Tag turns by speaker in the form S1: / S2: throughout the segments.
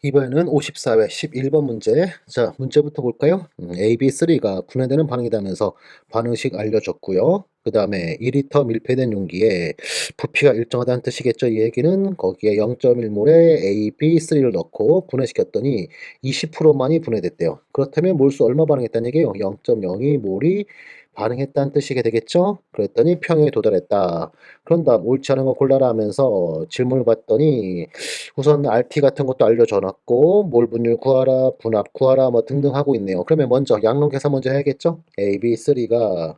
S1: 이번에는 54회 11번 문제. 자, 문제부터 볼까요? AB3가 분해되는 반응이라면서 반응식 알려줬고요. 그 다음에 2리터 밀폐된 용기에 부피가 일정하다는 뜻이겠죠. 이 얘기는 거기에 0.1몰의 AB3를 넣고 분해시켰더니 20%만이 분해됐대요. 그렇다면 몰수 얼마 반응했다는 얘기예요? 0.02몰이 반응했다는 뜻이게 되겠죠? 그랬더니 평형에 도달했다. 그런 다음 옳지 않은 거 골라라 하면서 질문을 받더니 우선 RT 같은 것도 알려줘 놨고 몰 분율 구하라, 분압 구하라 뭐 등등 하고 있네요. 그러면 먼저 양론 계산 먼저 해야겠죠? AB3가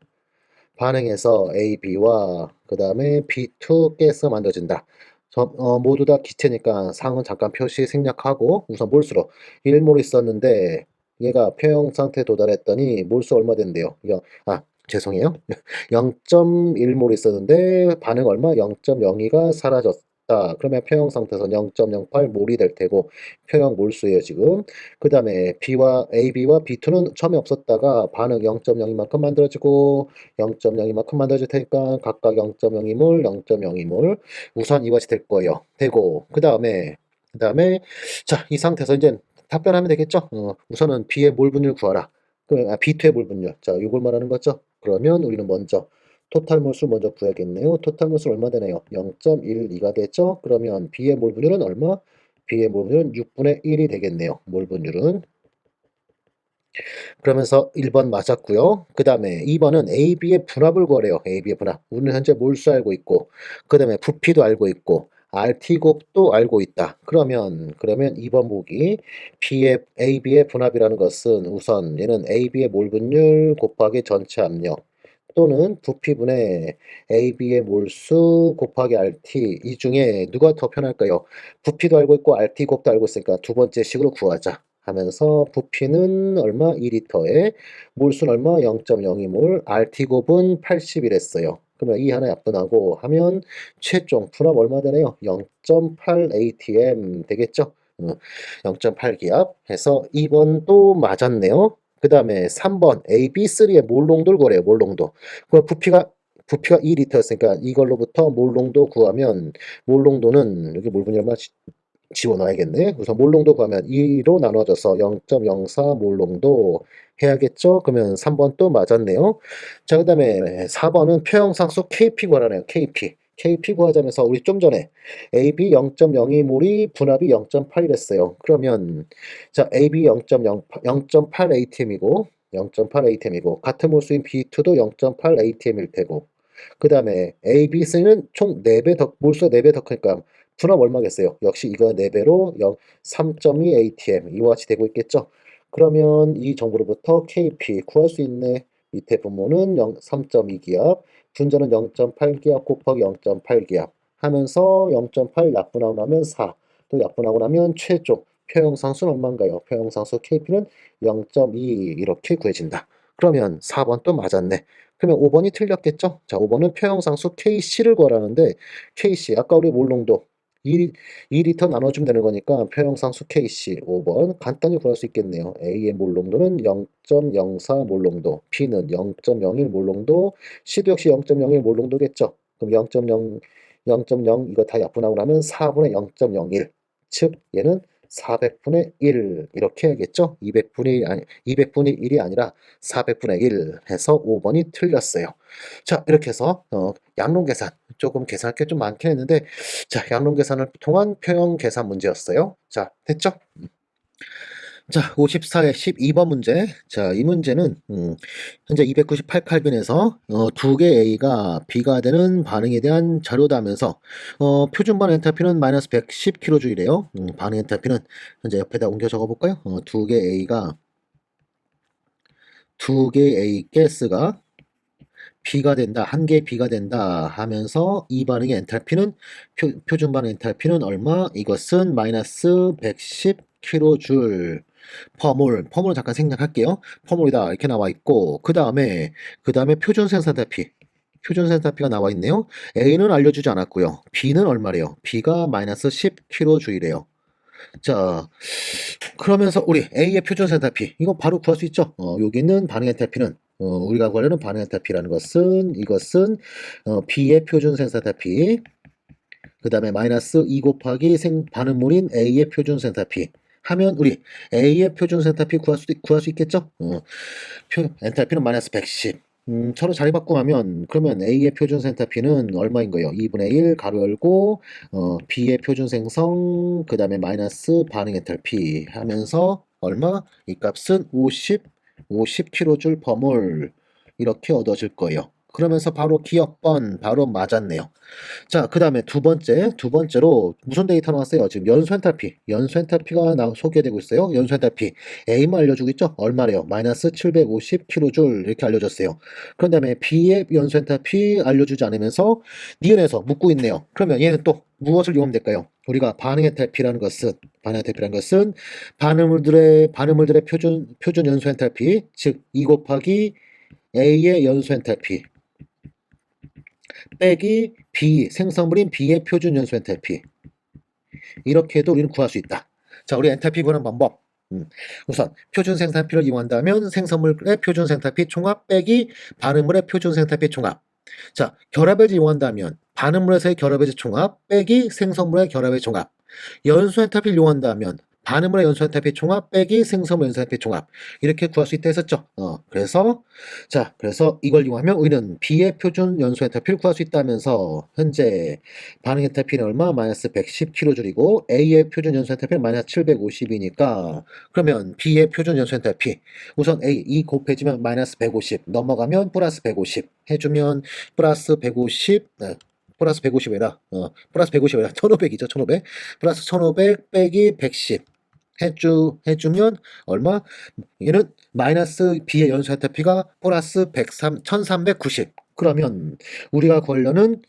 S1: 반응해서 AB와 그 다음에 B2 가스 만들어진다. 모두 다 기체니까 상은 잠깐 표시 생략하고 우선 몰수로 1몰 있었는데 얘가 평형 상태에 도달했더니 몰수 얼마 된대요. 죄송해요. 0.1몰 있었는데 반응 얼마? 0.02가 사라졌다. 그러면 평형 상태에서 0.08몰이 될 테고 평형 몰수예요 지금. 그 다음에 AB와 B2는 처음에 없었다가 반응 0.02만큼 만들어지고 0.02만큼 만들어질 테니까 각각 0.02몰, 0.02몰 우선 이것이 될 거예요. 되고 그 다음에 자, 이 상태에서 이제 답변하면 되겠죠? 우선은 B의 몰 분율 구하라. B2의 몰 분율. 자, 이걸 말하는 거죠. 그러면 우리는 먼저 토탈 몰수 먼저 구해야겠네요. 토탈 몰수 얼마 되나요? 0.12가 되죠? 그러면 B의 몰 분율은 얼마? B의 몰 분율은 6분의 1이 되겠네요. 몰 분율은. 그러면서 1번 맞았고요. 그 다음에 2번은 AB의 분압을 구하래요. AB의 분압. 우리는 현재 몰수 알고 있고 그 다음에 부피도 알고 있고 RT곱도 알고 있다. 그러면 2번 보기 AB의 분압이라는 것은 우선 얘는 AB의 몰 분율 곱하기 전체 압력 또는 부피분의 AB의 몰수 곱하기 RT 이 중에 누가 더 편할까요? 부피도 알고 있고 RT 곱도 알고 있으니까 두 번째 식으로 구하자 하면서 부피는 얼마? 2리터에 몰수는 얼마? 0.02몰 RT 곱은 80이랬어요. 그러면 이 하나 약분하고 하면 최종 분압 얼마 되나요? 0.8 ATM 되겠죠? 0.8기압 해서 2번 또 맞았네요. 그 다음에 3번 AB3의 몰농도를 구하래요. 몰농도. 그럼 부피가 2리터였으니까 이걸로부터 몰농도 구하면 몰농도는 여기 몰분이 얼마 집어넣어야겠네. 우선 몰농도 구하면 2로 나눠져서 0.04 몰농도 해야겠죠? 그러면 3번 또 맞았네요. 자, 그 다음에 4번은 표형상수 KP 구하라네요. KP. KP 구하자면서 우리 좀 전에 AB 0.02몰이 분압이 0.8이랬어요. 그러면 자, AB 0.8 ATM이고 0.8 ATM이고 같은 몰수인 B2도 0.8 ATM일 테고 그 다음에 ABC는 총 4배 더 몰수가 4배 더 크니까 분압 얼마겠어요? 역시 이거 4배로 3.2 ATM 이와 같이 되고 있겠죠? 그러면 이 정보로부터 KP 구할 수 있네. 밑에 분모는 3.2기압, 분자는 0.8기압 곱하기 0.8기압 하면서 0.8 약분하고 나면 4, 또 약분하고 나면 최종 표형상수는 얼마인가요? 표형상수 KP는 0.2 이렇게 구해진다. 그러면 4번 또 맞았네. 그러면 5번이 틀렸겠죠? 자, 5번은 표형상수 KC를 구하라는데 KC, 아까 우리 몰농도 2리터 나눠주면 되는 거니까 표형상수 KC 5번 간단히 구할 수 있겠네요. A의 몰농도는 0.04 몰농도, B는 0.01 몰농도, C도 역시 0.01 몰농도겠죠. 그럼 0.0 이거 다 약분하고 나면 4분의 0.01. 즉 얘는 400분의 1 이렇게 해야겠죠. 200분의 1이 아니라 400분의 1 해서 5번이 틀렸어요. 자, 이렇게 해서 양론 계산 조금 계산할 게 좀 많긴 했는데 자, 양론 계산을 통한 표형 계산 문제였어요. 자, 됐죠? 자, 54의 12번 문제. 자, 이 문제는 현재 298 칼빈에서 두 개 A가 B가 되는 반응에 대한 자료다면서 표준 반응 엔탈피는 마이너스 110kJ이래요. 반응 엔탈피는 현재 옆에다 옮겨 적어 볼까요? 두 개 A 가스가 B가 된다. 한 개 B가 된다 하면서 이 반응의 엔탈피는 표준 반응 엔탈피는 얼마? 이것은 마이너스 110kJ 퍼몰을 잠깐 생략할게요. 퍼몰이다 이렇게 나와 있고 그 다음에 표준 센사피가 나와 있네요. A는 알려주지 않았고요. B는 얼마래요? B가 마이너스 10kJ래요. 자, 그러면서 우리 A의 표준 센사피 이거 바로 구할 수 있죠. 여기 있는 반응 엔탈피는 우리가 구하려는 반응 엔탈피라는 것은 이것은 B의 표준 센사피 그 다음에 마이너스 2 곱하기 반응물인 A의 표준 센사피 하면 우리 A의 표준 엔탈피 구할 수 있겠죠? 엔탈피는 마이너스 110. 서로 자리 바꾸면 그러면 A의 표준 엔탈피는 얼마인 거예요? 2분의 1 가로 열고 B의 표준 생성 그 다음에 마이너스 반응 엔탈피 하면서 얼마? 이 값은 50kJ per mol 이렇게 얻어질 거예요. 그러면서 바로 기억번 바로 맞았네요. 자, 그 다음에 두 번째로 무슨 데이터 나왔어요? 지금 연소 엔탈피가 소개되고 있어요. 연소 엔탈피 A만 알려주고 있죠? 얼마래요? 마이너스 750kJ 이렇게 알려줬어요. 그런 다음에 B의 연소 엔탈피 알려주지 않으면서 니은에서 묻고 있네요. 그러면 얘는 또 무엇을 이용하면 될까요? 우리가 반응 엔탈피라는 것은 반응물들의 표준 연소 엔탈피, 즉 2 곱하기 A의 연소 엔탈피 빼기 B, 생성물인 B의 표준 연소 엔탈피. 이렇게 해도 우리는 구할 수 있다. 자, 우리 엔탈피 구하는 방법. 우선 표준 생산피를 이용한다면 생성물의 표준 생산피 총합 빼기 반응물의 표준 생산피 총합. 자, 결합을 이용한다면 반응물에서의 결합의 총합 빼기 생성물의 결합의 총합. 연소 엔탈피를 이용한다면 반응물의 연소 엔탈피 총합 빼기 생성물 연소 엔탈피 총합. 이렇게 구할 수 있다 했었죠. 그래서 이걸 이용하면 우리는 B의 표준 연소 엔탈피를 구할 수 있다면서 현재 반응 엔탈피는 얼마? 마이너스 110kJ이고 A의 표준 연소 엔탈피는 마이너스 750이니까 그러면 B의 표준 연소 엔탈피 우선 A 2 곱해주면 마이너스 150 넘어가면 플러스 150 해주면 플러스 150 플러스 150이 아니라 플러스 150이 아니라 1500이죠. 1500 플러스 1500 빼기 110 해주면 얼마? 얘는 마이너스 B의 연소 엔탈피가 플러스 1390 그러면 우리가 구하려는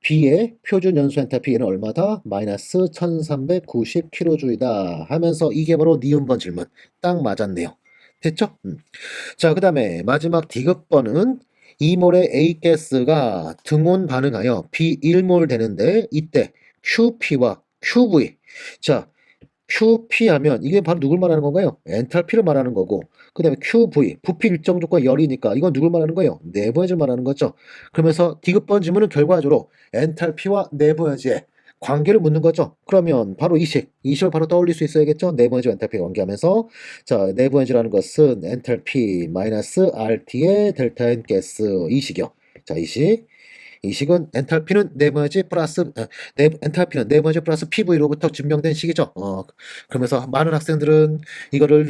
S1: B의 표준 연소 엔탈피 얘는 얼마다? 마이너스 1390kJ이다 하면서 이게 바로 니은번 질문 딱 맞았네요. 됐죠? 자, 그 다음에 마지막 D급번은 2몰의 A가스가 등온 반응하여 B1몰 되는데 이때 QP와 QV 자 QP 하면 이게 바로 누굴 말하는 건가요? 엔탈피를 말하는 거고 그 다음에 QV 부피 일정 조건 열이니까 이건 누굴 말하는 거예요? 내부 에너지를 말하는 거죠. 그러면서 D급번 질문은 결과적으로 엔탈피와 내부 에너지의 관계를 묻는 거죠. 그러면 바로 이식을 바로 떠올릴 수 있어야겠죠. 내부 에너지와 엔탈피 관계하면서 자 내부 에너지라는 것은 엔탈피 마이너스 RT의 델타 N 가스 이식이요. 자 이식은 엔탈피는 내부에너지 플러스 엔탈피는 내부에너지 플러스 PV로부터 증명된 식이죠. 그러면서 많은 학생들은 이거를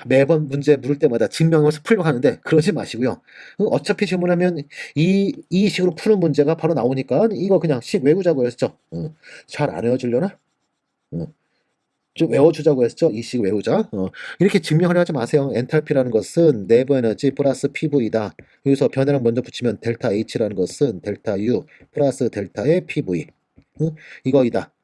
S1: 매번 문제 물을 때마다 증명해서 풀려고 하는데 그러지 마시고요. 어차피 질문하면 이 식으로 푸는 문제가 바로 나오니까 이거 그냥 식 외우자고 했죠. 잘 안 외워지려나? 좀 외워주자고 했죠. 이 식 외우자. 이렇게 증명을 하지 마세요. 엔탈피라는 것은 내부 에너지 플러스 PV다. 여기서 변화량 먼저 붙이면 델타 H라는 것은 델타 U 플러스 델타의 PV. 이거이다.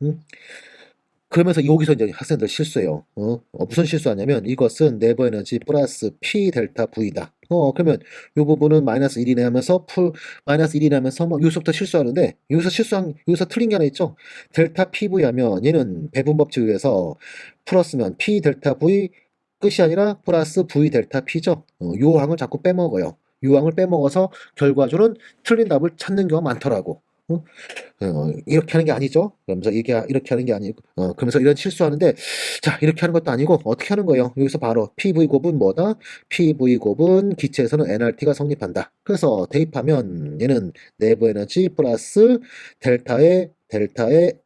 S1: 그러면서 여기서 이제 학생들 실수해요. 무슨 실수하냐면 이것은 내부 에너지 플러스 P 델타 V다. 그러면 이 부분은 마이너스 1이네 하면서 마이너스 1이네 하면서 막 여기서부터 실수하는데 여기서 틀린 게 하나 있죠. 델타 PV 하면 얘는 배분 법칙에 의해서 풀었으면 P 델타 V 끝이 아니라 플러스 V 델타 P죠. 요 항을 자꾸 빼먹어요. 요 항을 빼먹어서 결과적으로는 틀린 답을 찾는 경우가 많더라고. 이렇게 하는 게 아니죠. 그러면서 이게 이렇게 하는 게 아니고, 그러면서 이런 실수하는데, 자, 이렇게 하는 것도 아니고, 어떻게 하는 거예요? 여기서 바로 PV 곱은 뭐다? PV 곱은 기체에서는 NRT가 성립한다. 그래서 대입하면 얘는 내부 에너지 플러스 델타의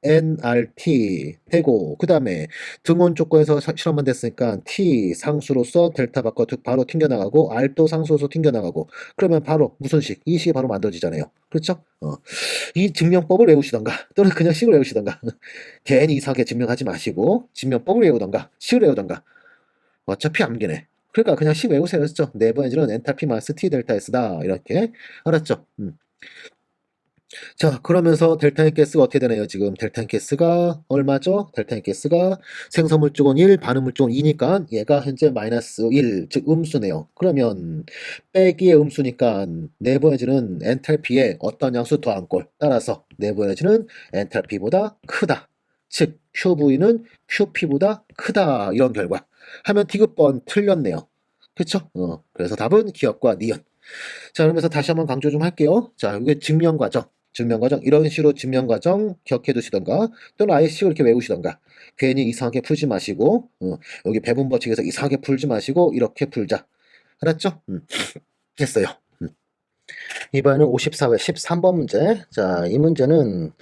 S1: NRT 되고, 그 다음에 등온 조건에서 실험만 됐으니까 T 상수로서 델타 바로 튕겨나가고, R도 상수로서 튕겨나가고, 그러면 바로 무슨 식? 이 식이 바로 만들어지잖아요. 그렇죠? 이 증명법을 외우시던가 또는 그냥 식을 외우시던가 괜히 이상하게 증명하지 마시고 증명법을 외우던가 식을 외우던가 어차피 암기네. 그러니까 그냥 식 외우세요. 그렇죠? 내부 에너지는 엔탈피 마이너스 T 델타 S다 이렇게 알았죠? 자, 그러면서 델타 N 가스가 어떻게 되나요? 지금 델타 N 가스가 얼마죠? 델타 N 가스가 생성물 쪽은 1, 반응물 쪽은 2니까 얘가 현재 마이너스 1, 즉 음수네요. 그러면 빼기의 음수니까 내부 에너지는 엔탈피에 어떤 양수 더한 꼴 따라서 내부 에너지는 엔탈피보다 크다. 즉 QV는 QP보다 크다. 이런 결과 하면 D급번 틀렸네요. 그쵸? 그래서 답은 기억과 니은. 자, 그러면서 다시 한번 강조 좀 할게요. 자, 이게 증명 과정. 증명과정 이런 식으로 증명과정 기억해 두시던가 또는 아예 식을 이렇게 외우시던가 괜히 이상하게 풀지 마시고 여기 배분 법칙에서 이상하게 풀지 마시고 이렇게 풀자. 알았죠? 됐어요. 이번에는 54회 13번 문제. 자, 이 문제는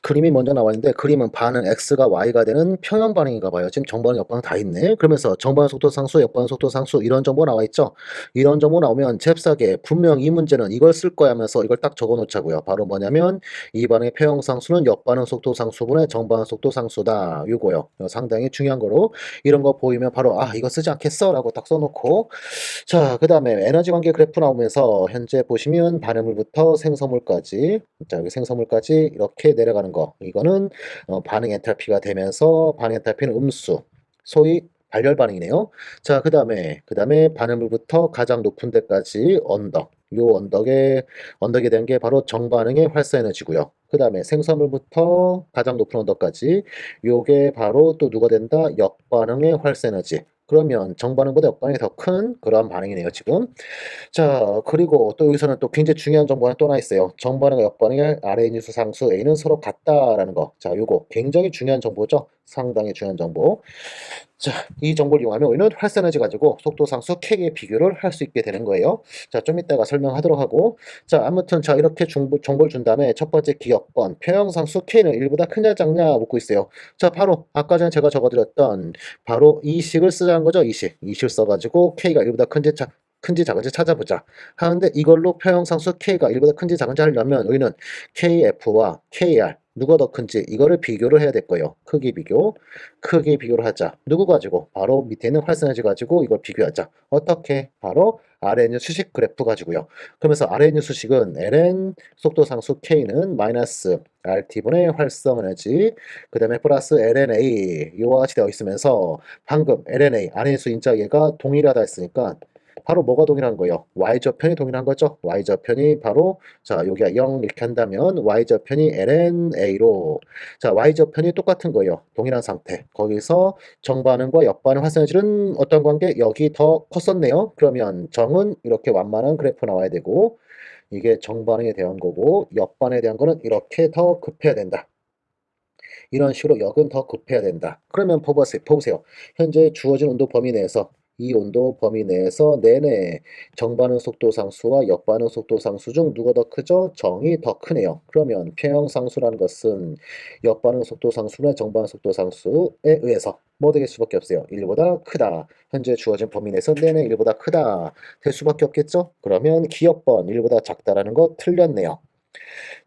S1: 그림이 먼저 나와 있는데 그림은 반응 x가 y가 되는 평형 반응인가 봐요. 지금 정반응, 역반응 다 있네. 그러면서 정반응 속도 상수, 역반응 속도 상수 이런 정보 나와 있죠. 이런 정보 나오면 잽싸게 분명 이 문제는 이걸 쓸 거야 하면서 이걸 딱 적어 놓자고요. 바로 뭐냐면 이 반응의 평형 상수는 역반응 속도 상수분의 정반응 속도 상수다. 요거요. 상당히 중요한 거로 이런 거 보이면 바로 아, 이거 쓰지 않겠어? 라고 딱 써놓고 자, 그 다음에 에너지 관계 그래프 나오면서 현재 보시면 반응물부터 생성물까지, 자, 여기 생성물까지 이렇게 내려가는 거. 이거는 반응 엔탈피가 되면서 반응 엔탈피는 음수, 소위 발열 반응이네요. 자, 그 다음에 반응물부터 가장 높은 데까지 언덕. 요 언덕에 대한 게 바로 정반응의 활사 에너지고요. 그 다음에 생성물부터 가장 높은 언덕까지 요게 바로 또 누가 된다? 역반응의 활사 에너지. 그러면 정반응보다 역반응이 더 큰 그러한 반응이네요, 지금. 자, 그리고 또 여기서는 또 굉장히 중요한 정보가 하나 또 하나 있어요. 정반응과 역반응의 아래 인수 상수 A는 서로 같다라는 거. 자, 요거 굉장히 중요한 정보죠. 상당히 중요한 정보. 자, 이 정보를 이용하면 우리는 활산에지 가지고 속도 상수 K의 비교를 할 수 있게 되는 거예요. 자, 좀 이따가 설명하도록 하고. 자, 아무튼 자, 이렇게 정보를 준 다음에 첫 번째 기억번 평형상수 K는 1보다 크냐 작냐 묻고 있어요. 자, 바로 아까 전에 제가 적어드렸던 바로 이 식을 쓰자는 거죠. 이 식. 이 식을 써가지고 K가 1보다 큰지 작은지 찾아보자. 하는데 이걸로 평형상수 K가 1보다 큰지 작은지 하려면 우리는 KF와 KR 누가 더 큰지 이거를 비교를 해야 될 거예요. 크기 비교를 하자. 누구 가지고? 바로 밑에 있는 활성에지 가지고 이걸 비교하자. 어떻게? 바로 RNU 수식 그래프 가지고요. 그러면서 RNU 수식은 ln 속도 상수 K는 마이너스 RT분의 활성 에너지 그 다음에 플러스 LNA 이와 같이 되어 있으면서 방금 LNA RN수 인자 얘가 동일하다 했으니까 바로 뭐가 동일한 거예요? y좌편이 동일한 거죠. y좌편이 바로 자 여기가 0 이렇게 한다면 y좌편이 lna로 자 y좌편이 똑같은 거예요. 동일한 상태. 거기서 정반응과 역반응 활성해질은 어떤 관계? 여기 더 컸었네요. 그러면 정은 이렇게 완만한 그래프 나와야 되고 이게 정반응에 대한 거고 역반응에 대한 거는 이렇게 더 급해야 된다. 이런 식으로 역은 더 급해야 된다. 그러면 보세요. 현재 주어진 온도 범위 내에서 이 온도 범위 내에서 내내 정반응 속도 상수와 역반응 속도 상수 중 누가 더 크죠? 정이 더 크네요. 그러면 평형 상수라는 것은 역반응 속도 상수나 정반응 속도 상수에 의해서 뭐 되게 수밖에 없어요. 1보다 크다. 현재 주어진 범위 내에서 내내 1보다 크다. 될 수밖에 없겠죠? 그러면 기억번 1보다 작다라는 거 틀렸네요.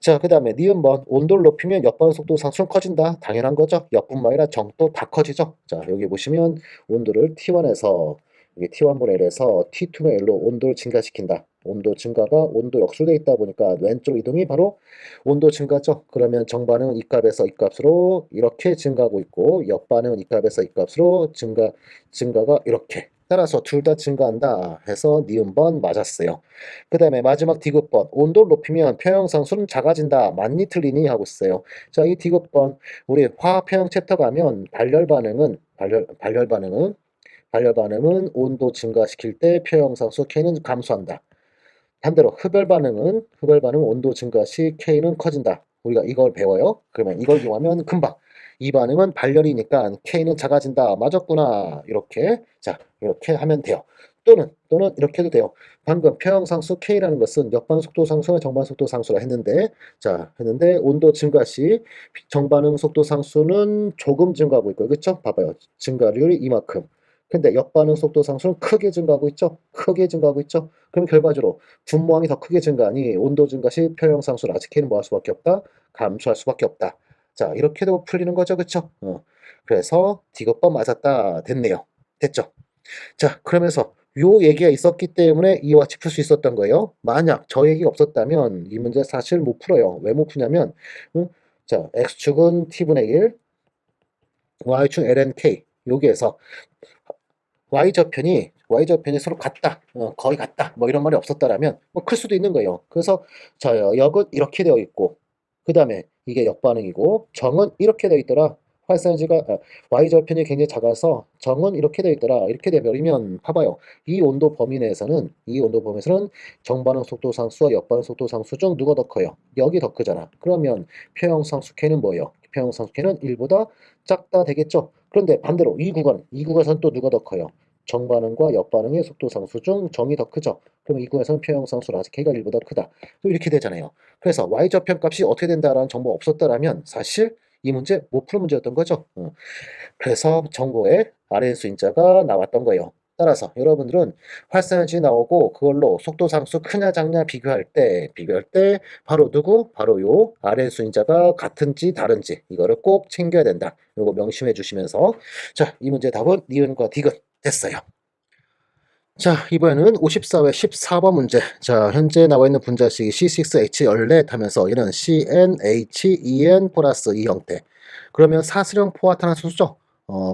S1: 자, 그 다음에 니은번 온도를 높이면 역반응 속도 상수는 커진다. 당연한 거죠. 역뿐만 아니라 정도 다 커지죠. 자, 여기 보시면 온도를 T1에서 여기 T1분의 1에서 T2분의 1로 온도를 증가시킨다. 온도 증가가 온도 역수되어 있다 보니까 왼쪽 이동이 바로 온도 증가죠. 그러면 정반응은 이 값에서 이 값으로 이렇게 증가하고 있고 역반응은 이 값에서 이 값으로 증가가 이렇게 따라서 둘 다 증가한다 해서 니은번 맞았어요. 그 다음에 마지막 디귿번 온도를 높이면 평형상수는 작아진다. 맞니 틀리니 하고 있어요. 자, 이 디귿번 우리 화학 평형 챕터 가면 발열 반응은 온도 증가시킬 때 평형상수 K는 감소한다. 반대로 흡열 반응은 온도 증가 시 K는 커진다. 우리가 이걸 배워요. 그러면 이걸 이용하면 금방 이 반응은 발열이니까 K는 작아진다. 맞았구나. 이렇게 자 이렇게 하면 돼요. 또는 이렇게 해도 돼요. 방금 평형상수 K라는 것은 역반응 속도 상수와 정반응 속도 상수라 했는데 온도 증가 시 정반응 속도 상수는 조금 증가하고 있고요. 그렇죠? 봐봐요. 증가율이 이만큼. 근데 역반응 속도 상수는 크게 증가하고 있죠? 크게 증가하고 있죠? 그럼 결과적으로 분모항이 더 크게 증가하니 온도 증가 시 평형상수를 아직 K는 뭐 할 수밖에 없다? 감소할 수밖에 없다. 자, 이렇게도 풀리는 거죠. 그쵸? 그래서 디귿번 맞았다. 됐네요. 됐죠? 자, 그러면서 요 얘기가 있었기 때문에 이와 같이 풀 수 있었던 거예요. 만약 저 얘기가 없었다면 이 문제 사실 못 풀어요. 왜 못 푸냐면 자, x축은 t분의 1, y축 ln k 여기에서 y좌편이 서로 같다, 거의 같다, 뭐 이런 말이 없었다라면 뭐 클 수도 있는 거예요. 그래서 저 역은 이렇게 되어 있고, 그 다음에 이게 역반응이고, 정은 이렇게 되어 있더라. Y절편이 굉장히 작아서 정은 이렇게 되어 있더라. 이렇게 돼버리면 봐봐요. 이 온도 범위에서는 정반응 속도 상수와 역반응 속도 상수 중 누가 더 커요? 여기 더 크잖아. 그러면 표형상수 K는 뭐예요? 표형상수 K는 1보다 작다 되겠죠? 그런데 반대로 이 구간에서는 또 누가 더 커요? 정반응과 역반응의 속도 상수 중 정이 더 크죠? 그러면 이 구간에서는 표형상수라 K가 1보다 크다. 또 이렇게 되잖아요. 그래서 Y절편 값이 어떻게 된다라는 정보가 없었다라면 사실 이 문제 못 푸는 문제였던 거죠. 그래서 정보에 RN수 인자가 나왔던 거예요. 따라서 여러분들은 활성현지 나오고 그걸로 속도 상수 크냐 작냐 비교할 때 바로 누구? 바로 요 RN수 인자가 같은지 다른지 이거를 꼭 챙겨야 된다. 요거 명심해 주시면서 자, 이 문제 답은 니은과 디귿 됐어요. 자, 이번에는 54회 14번 문제. 자, 현재 나와 있는 분자식이 C6H14 하면서 얘는 CnHen 플러스 이 형태. 그러면 사슬형 포화탄화수소죠.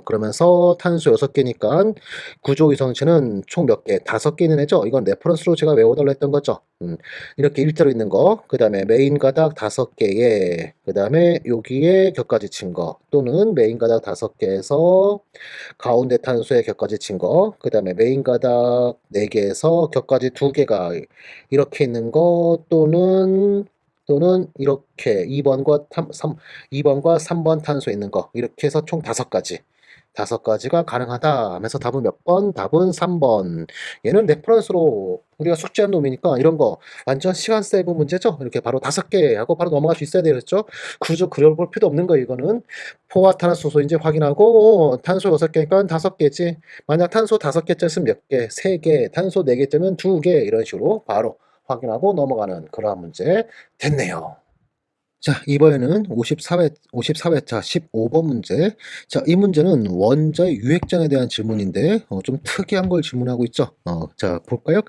S1: 그러면서 탄소 6개니까 구조 이성체는 총 몇 개? 5개 있는 애죠. 이건 레퍼런스로 제가 외워달라 했던 거죠. 이렇게 일자로 있는 거, 그 다음에 메인 가닥 5개에, 그 다음에 여기에 격까지 친 거, 또는 메인 가닥 5개에서 가운데 탄소에 격까지 친 거, 그 다음에 메인 가닥 4개에서 격까지 2개가 이렇게 있는 거, 또는 이렇게 2번과 3번 탄소에 있는 거, 이렇게 해서 총 5가지. 5가지가 가능하다 하면서 답은 몇 번? 답은 3번. 얘는 레퍼런스로 우리가 숙제한 놈이니까 이런 거 완전 시간 세이브 문제죠? 이렇게 바로 5개 하고 바로 넘어갈 수 있어야 되겠죠? 굳이 그려볼 필요도 없는 거 이거는. 포화탄화수소인지 확인하고 탄소 6개니까 5개지. 만약 탄소 5개째면 몇 개? 3개. 탄소 4개째면 2개. 이런 식으로 바로 확인하고 넘어가는 그러한 문제 됐네요. 자, 이번에는 54회차 15번 문제. 자, 이 문제는 원자의 유액전에 대한 질문인데, 좀 특이한 걸 질문하고 있죠. 자, 볼까요?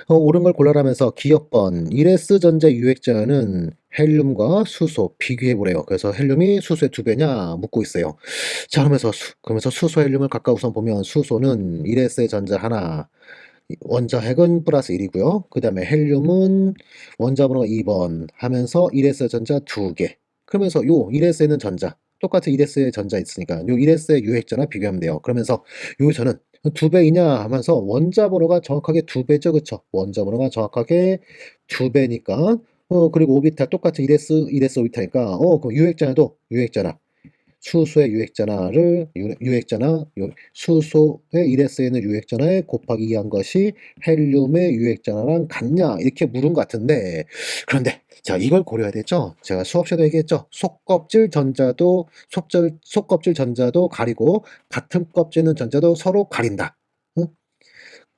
S1: 옳은 걸 골라라면서 기억번, 이레스 전자 유액전은 헬륨과 수소 비교해보래요. 그래서 헬륨이 수소의 2배냐 묻고 있어요. 자, 그러면서 수소 헬륨을 각각 우선 보면 수소는 이레스의 전자 하나, 원자핵은 플러스 1이고요. 그 다음에 헬륨은 원자번호가 2번 하면서 1s 전자 2개. 그러면서 요 1s에는 전자, 똑같은 1s의 전자 있으니까 요 1s의 유액전화 비교하면 돼요. 그러면서 여기서는 2배이냐 하면서 원자번호가 정확하게 2배죠. 그쵸? 원자번호가 정확하게 2배니까 그리고 오비탈 똑같은 1s 오비탈이니까 그 유액전화도 수소의 수소의 1s에는 유액전화에 곱하기 2한 것이 헬륨의 유액전화랑 같냐 이렇게 물은 것 같은데, 그런데 자, 이걸 고려해야 되죠. 제가 수업 시간에 얘기했죠. 속껍질 전자도 가리고 같은 껍질은 전자도 서로 가린다. 응?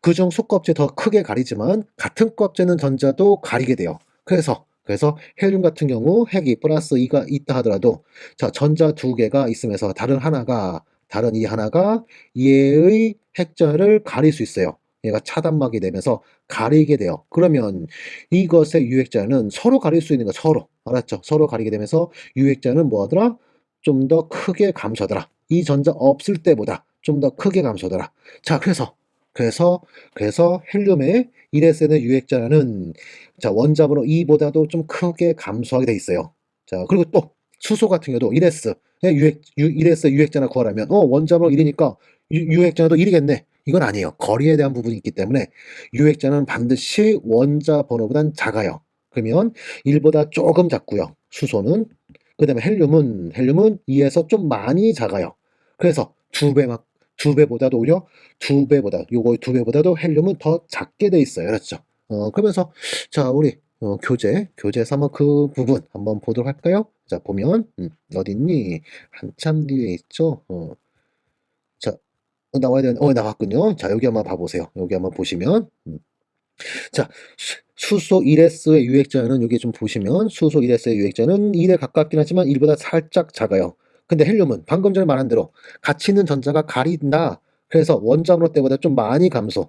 S1: 그중 속껍질 더 크게 가리지만 같은 껍질은 전자도 가리게 돼요. 그래서 헬륨 같은 경우 핵이 플러스 2가 있다 하더라도 자, 전자 2개가 있으면서 다른 이 하나가 얘의 핵전을 가릴 수 있어요. 얘가 차단막이 되면서 가리게 돼요. 그러면 이것의 유액자는 서로 가릴 수 있는 거, 서로. 알았죠? 서로 가리게 되면서 유액자는 뭐 하더라? 좀 더 크게 감소하더라. 이 전자 없을 때보다 좀 더 크게 감소하더라. 자, 그래서 헬륨의 1s는 유액자는 자, 원자번호 2보다도 좀 크게 감소하게 돼 있어요. 자, 그리고 또 수소 같은 경우도 1s의 1s 유액자나 구하라면 원자번호 1이니까 유액자도 1이겠네. 이건 아니에요. 거리에 대한 부분이 있기 때문에 유액자는 반드시 원자 번호보단 작아요. 그러면 1보다 조금 작고요. 수소는. 그다음에 헬륨은 2에서 좀 많이 작아요. 그래서 2배보다도 오히려 2배보다도 헬륨은 더 작게 돼 있어요. 그렇죠? 그러면서 자, 우리 교재에서 한번 그 부분 한번 보도록 할까요? 자, 보면 어디 있니? 한참 뒤에 있죠? 자, 나와야 되는 나왔군요. 자, 여기 한번 봐보세요. 여기 한번 보시면 자, 수소 1s의 유액자는 여기 좀 보시면 수소 1s의 유액자는 1에 가깝긴 하지만 1보다 살짝 작아요. 근데 헬륨은 방금 전에 말한 대로 같이 있는 전자가 가린다. 그래서 원자 번호 때보다 좀 많이 감소한다.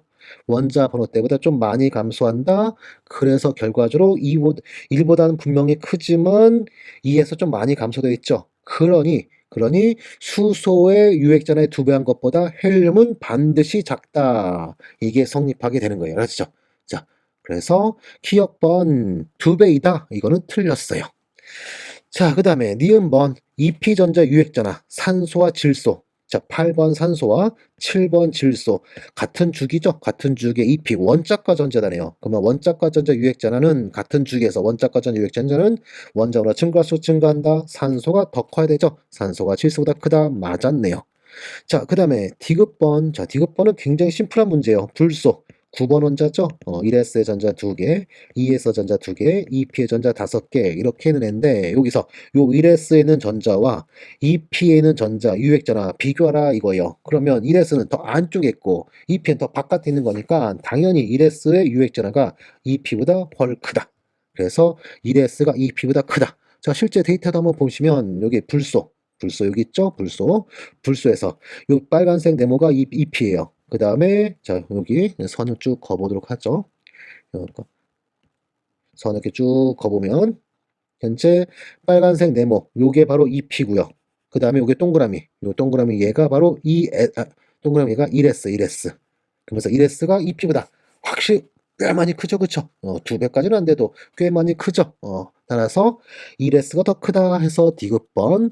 S1: 그래서 결과적으로 1보다는 분명히 크지만 2에서 좀 많이 감소되어 있죠. 그러니 수소의 유액전의 2배한 것보다 헬륨은 반드시 작다. 이게 성립하게 되는 거예요. 그렇죠? 자, 그래서 기억번 2배이다. 이거는 틀렸어요. 자, 그 다음에 니은번 Ep전자 유액전화 산소와 질소. 자, 8번 산소와 7번 질소. 같은 주기죠? 같은 주기의 EP 원짝과 전자다네요. 그러면 원짝과 전자 유액전화는 같은 주기에서 원짝과 전자 유액전자는 원자보다 증가할수록 증가한다. 산소가 더 커야 되죠? 산소가 질소보다 크다. 맞았네요. 자, 그 다음에 디귿번. 자, 디귿번은 굉장히 심플한 문제예요. 불소. 9번 원자죠? 1S의 전자 2개, 2S의 전자 2개, 2P의 전자 5개 이렇게 했는데 여기서 요 1S에 있는 전자와 2P에 있는 전자 유액전화 비교하라 이거예요. 그러면 1S는 더 안쪽에 있고 2P는 더 바깥에 있는 거니까 당연히 1S의 유액전화가 2P보다 훨 크다. 그래서 1S가 2P보다 크다. 자, 실제 데이터도 한번 보시면 여기 불소 여기 있죠? 불소에서 요 빨간색 네모가 잎이에요. 그 다음에 자 여기 선을 쭉 그어보도록 하죠. 선 이렇게 쭉 그어보면 현재 빨간색 네모 요게 바로 잎이고요. 그 다음에 요게 동그라미 요 동그라미 얘가 바로 동그라미가 1S 그러면서 1S가 잎이보다 확실히 꽤 많이 크죠, 그쵸? 2배까지는 안 돼도 꽤 많이 크죠. 따라서 1S가 더 크다 해서 디귿번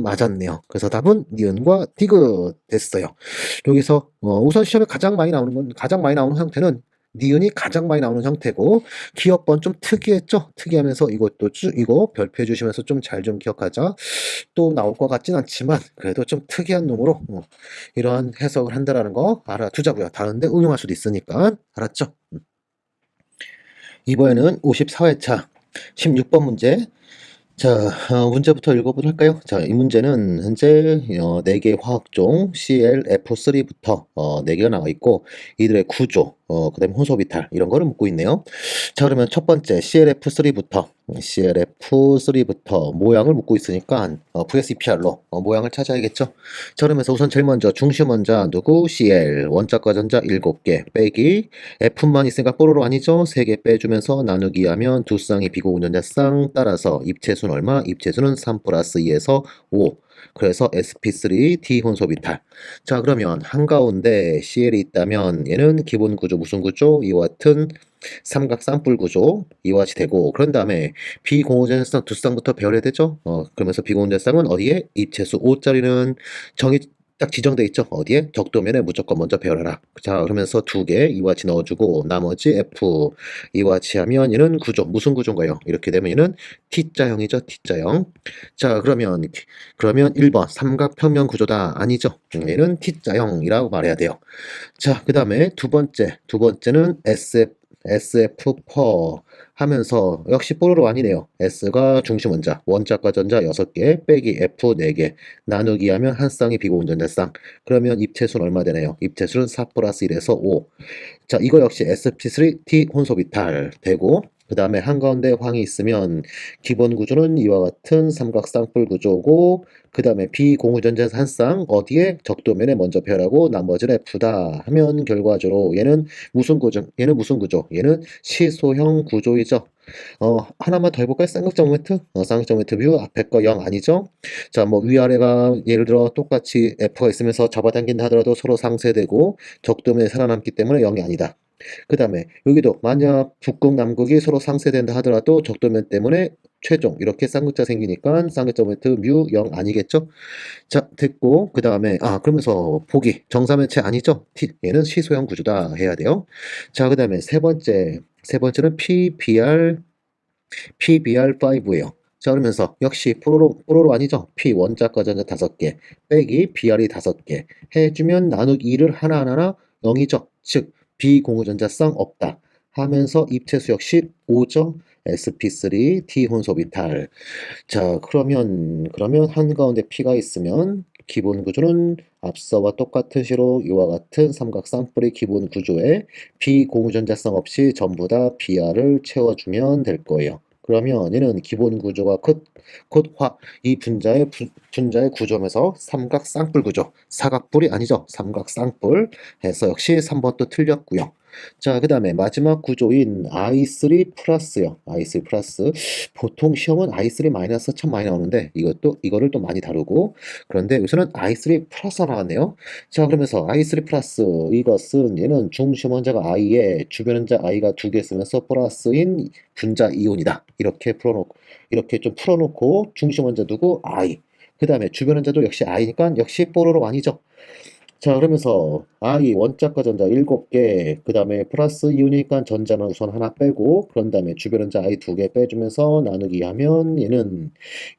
S1: 맞았네요. 그래서 답은 니은과 디귿 됐어요. 여기서 우선 시험에 가장 많이 나오는 형태는 니은이 가장 많이 나오는 형태고 기업번 좀 특이했죠? 특이하면서 이것도 이거 별표해 주시면서 좀 잘 좀 기억하자. 또 나올 것 같진 않지만 그래도 좀 특이한 놈으로 이러한 해석을 한다라는 거 알아두자고요. 다른데 응용할 수도 있으니까 알았죠? 이번에는 54회차 16번 문제. 자, 문제부터 읽어보도록 할까요? 자, 이 문제는 현재 4개 화학종 ClF3부터 4개가 나와 있고 이들의 구조, 그 다음에 혼소 비탈 이런 거를 묻고 있네요. 자, 그러면 첫 번째 ClF3부터 모양을 묻고 있으니까 VSEPR로 모양을 찾아야겠죠. 자, 그러면서 우선 제일 먼저 중심 원자 누구? Cl 원자과 전자 7개 빼기 F만 있으니까 뽀로로 아니죠? 3개 빼주면서 나누기 하면 두 쌍이 비공유전자 쌍 따라서 입체수는 얼마? 입체수는 3 플러스 2에서 5. 그래서 sp3d 혼소 비탈. 자, 그러면 한가운데 CL이 있다면 얘는 기본 구조 무슨 구조? 이와 같은 삼각 쌍뿔 구조 이와 같이 되고 그런 다음에 비공유전자 쌍 두 쌍부터 배열해야 되죠? 그러면서 비공유전자 쌍은 어디에? 입체수 5짜리는 정의 딱 지정돼 있죠. 어디에? 적도면에 무조건 먼저 배열하라. 자, 그러면서 2개 이와 같이 넣어주고 나머지 F 이와 같이 하면 얘는 구조 무슨 구조인가요? 이렇게 되면 얘는 T자형이죠. T자형. 자, 그러면 1번 삼각평면 구조다 아니죠? 얘는 T자형이라고 말해야 돼요. 자, 그 다음에 두 번째는 SF4 하면서 역시 뽀로로 아니네요. S가 중심 원자과 전자 6개 빼기 F 4개 나누기 하면 한 쌍이 비공전자 쌍. 그러면 입체수는 얼마 되나요? 입체수는 4 플러스 1에서 5. 자, 이거 역시 sp3t 혼소비탈 되고 그 다음에 한가운데 황이 있으면 기본 구조는 이와 같은 삼각 쌍뿔 구조고 그 다음에 비공유전자 한 쌍 어디에? 적도면에 먼저 배열하고 나머지는 F다 하면 결과적으로 얘는 무슨 구조? 얘는 시소형 구조이죠. 하나만 더 해볼까요? 쌍극점 모멘트? 쌍극점 모멘트 뷰 앞에 거 0 아니죠? 자, 뭐 위아래가 예를 들어 똑같이 F가 있으면서 잡아당긴다 하더라도 서로 상쇄되고 적도면에 살아남기 때문에 0이 아니다. 그 다음에 여기도 만약 북극 남극이 서로 상쇄된다 하더라도 적도면 때문에 최종 이렇게 쌍극자 생기니까 쌍극자 모멘트 뮤 0 아니겠죠? 자, 됐고 그 다음에 그러면서 보기 정사면체 아니죠? 얘는 시소형 구조다 해야 돼요. 자, 그 다음에 세 번째는 PBr5예요. 자, 그러면서 역시 뽀로로 아니죠? P 원자과 전자 5개 빼기 BR이 5개 해주면 나누기 2를 하나하나 0이죠. 즉 비공유전자쌍 없다 하면서 입체수 역시 5죠. sp3t 혼소비탈. 자, 그러면 한가운데 P가 있으면 기본 구조는 앞서와 똑같은 시로 이와 같은 삼각 쌍뿔의 기본 구조에 비공유전자성 없이 전부 다 BR을 채워주면 될 거예요. 그러면 얘는 기본 구조가 이 분자의 구조면서 삼각 쌍뿔 구조, 사각뿔이 아니죠. 삼각 쌍뿔 해서 역시 3번도 틀렸고요. 자, 그 다음에 마지막 구조인 I3 플러스요. I3 플러스. 보통 시험은 I3 마이너스 참 많이 나오는데, 이거를 또 많이 다루고, 그런데 여기서는 I3 플러스가 나왔네요. 자, 그러면서 I3 플러스, 이것은 얘는 중심 원자가 I에 주변 원자 I가 두 개 쓰면서 플러스인 분자 이온이다. 이렇게 좀 풀어놓고, 중심 원자 두고 I. 그 다음에 주변 원자도 역시 I니까 역시 뽀로로 아니죠. 자, 그러면서 I 원자과 전자 7개, 그 다음에 플러스 이오니까 전자는 우선 하나 빼고, 그런 다음에 주변 전자 I 2개 빼주면서 나누기 하면 얘는